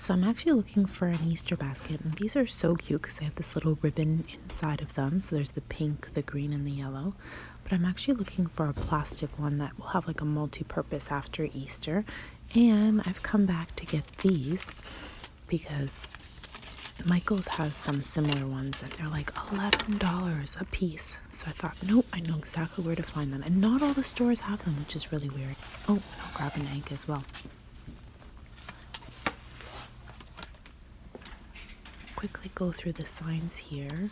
So I'm actually looking for an Easter basket, and these are so cute because they have this little ribbon inside of them. So there's the pink, the green, and the yellow. But I'm actually looking for a plastic one that will have like a multi-purpose after Easter. And I've come back to get these because Michael's has some similar ones and they're like $11 a piece. So I thought, nope, I know exactly where to find them. And not all the stores have them, which is really weird. Oh, and I'll grab an egg as well. Quickly go through the signs here.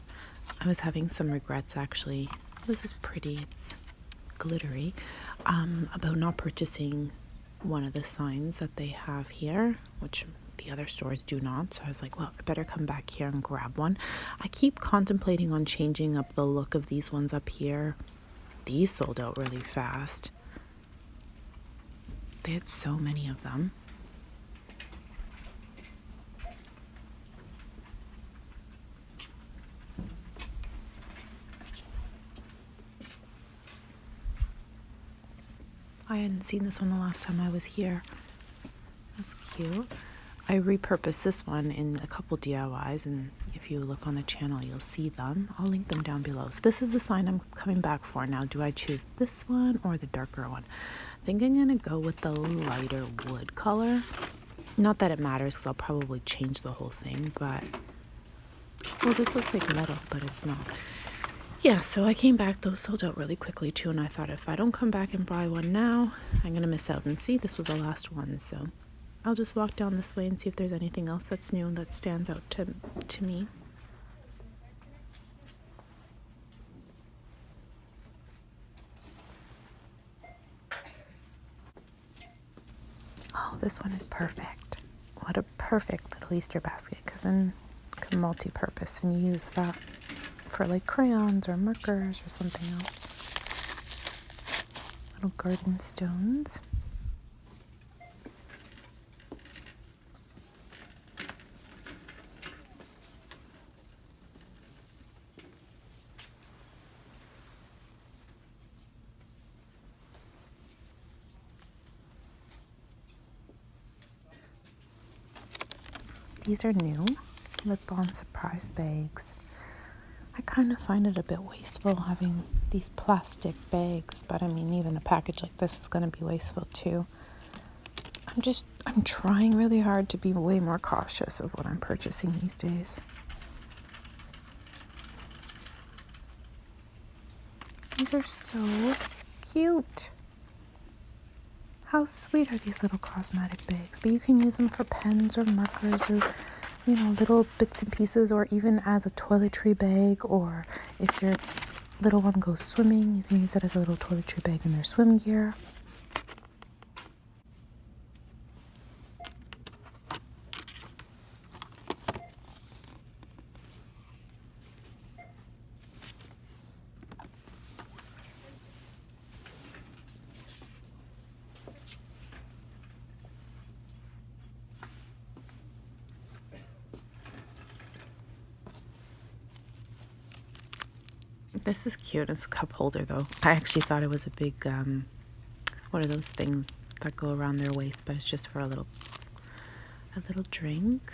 I was having some regrets actually. This is pretty, it's glittery, about not purchasing one of the signs that they have here, which the other stores do not. So I was like, well, I better come back here and grab one. I keep contemplating on changing up the look of these ones up here. These sold out really fast. They had so many of them. I hadn't seen this one the last time I was here. That's cute. I repurposed this one in a couple DIYs, and if you look on the channel, you'll see them. I'll link them down below. So this is the sign I'm coming back for. Now, do I choose this one or the darker one? I think I'm going to go with the lighter wood color. Not that it matters because I'll probably change the whole thing, but... well, this looks like metal, but it's not. Yeah, so I came back. Those sold out really quickly too, and I thought if I don't come back and buy one now, I'm going to miss out. And see, this was the last one, so I'll just walk down this way and see if there's anything else that's new and that stands out to me. Oh, this one is perfect. What a perfect little Easter basket, because then you can multi-purpose and use that for like crayons or markers or something else. Little garden stones. These are new lip balm surprise bags. I kind of find it a bit wasteful having these plastic bags, but I mean, even a package like this is going to be wasteful too. I'm trying really hard to be way more cautious of what I'm purchasing these days. These are so cute. How sweet are these little cosmetic bags? But you can use them for pens or markers or, you know, little bits and pieces, or even as a toiletry bag, or if your little one goes swimming, you can use it as a little toiletry bag in their swim gear. This is cute. It's a cup holder though. I actually thought it was a big, what are those things that go around their waist, but it's just for a little drink.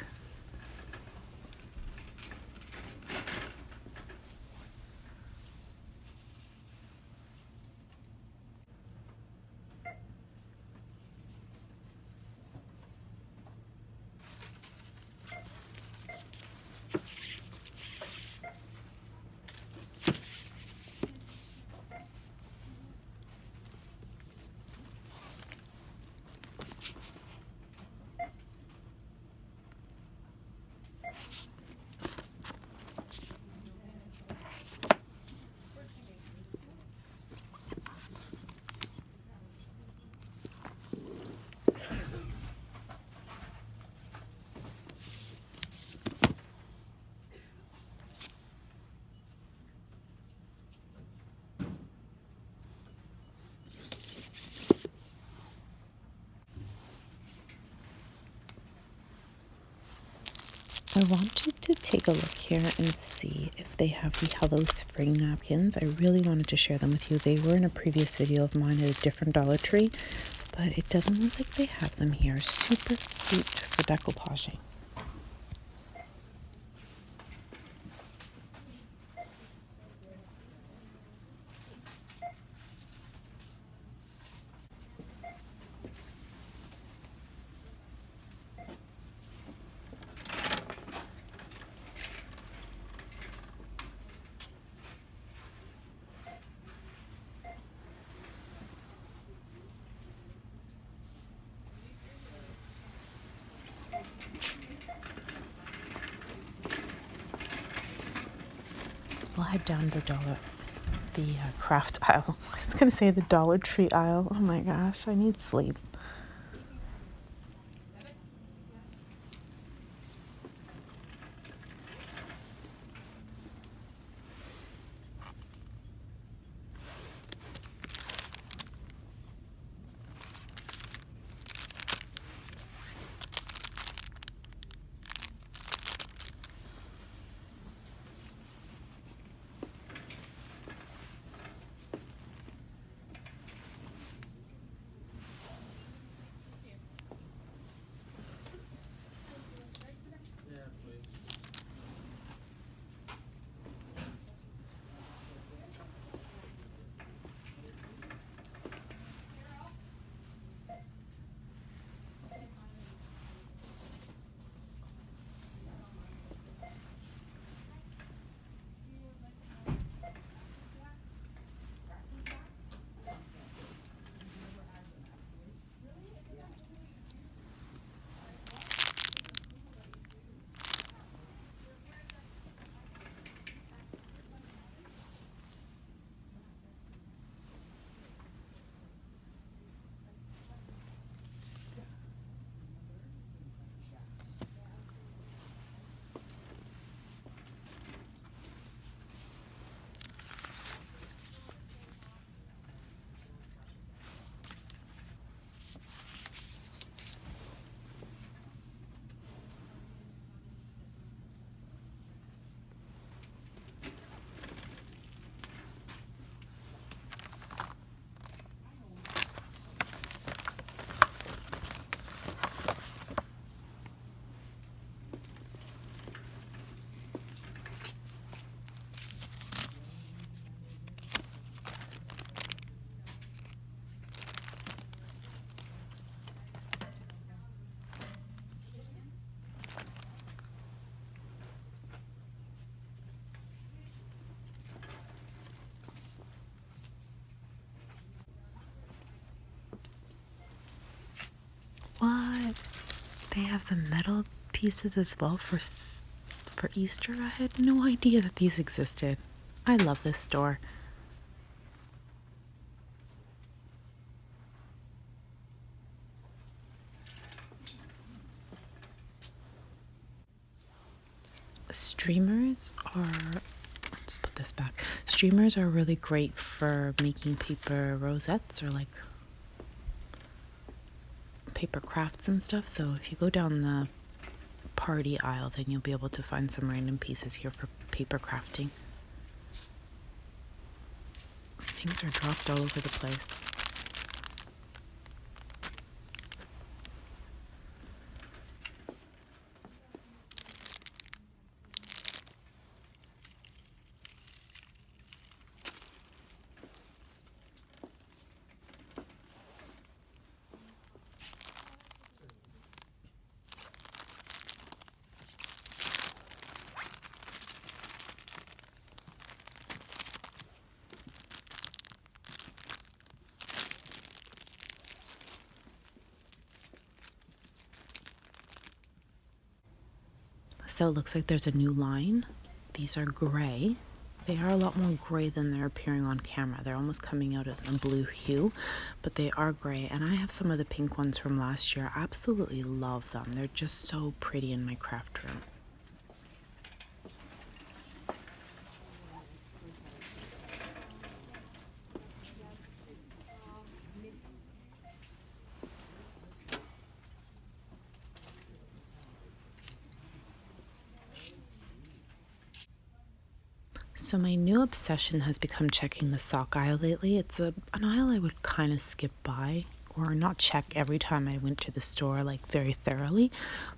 I want you to take a look here and see if they have the Hello Spring napkins. I really wanted to share them with you. They were in a previous video of mine at a different Dollar Tree, but it doesn't look like they have them here. Super cute for decoupaging. We'll head down the craft aisle. I was going to say the Dollar Tree aisle. Oh my gosh, I need sleep. What? They have the metal pieces as well for Easter? I had no idea that these existed. I love this store. Streamers are, let's put this back. Streamers are really great for making paper rosettes or like paper crafts and stuff. So if you go down the party aisle, then you'll be able to find some random pieces here for paper crafting. Things are dropped all over the place. So it looks like there's a new line. These are gray. They are a lot more gray than they're appearing on camera. They're almost coming out in a blue hue, but they are gray. And I have some of the pink ones from last year. I absolutely love them. They're just so pretty in my craft room. So my new obsession has become checking the sock aisle lately. It's an aisle I would kind of skip by or not check every time I went to the store like very thoroughly,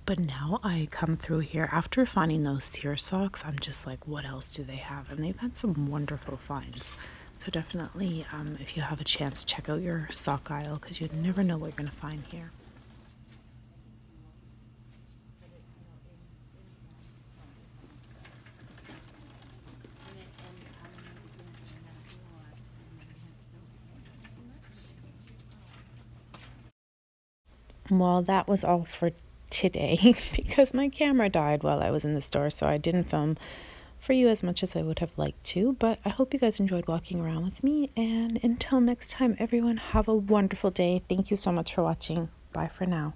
but now I come through here after finding those sear socks. I'm just like, what else do they have? And they've had some wonderful finds. So definitely, if you have a chance, check out your sock aisle, because you never know what you're going to find here. Well, that was all for today because my camera died while I was in the store, so I didn't film for you as much as I would have liked to, but I hope you guys enjoyed walking around with me, and until next time, everyone, have a wonderful day. Thank you so much for watching. Bye for now.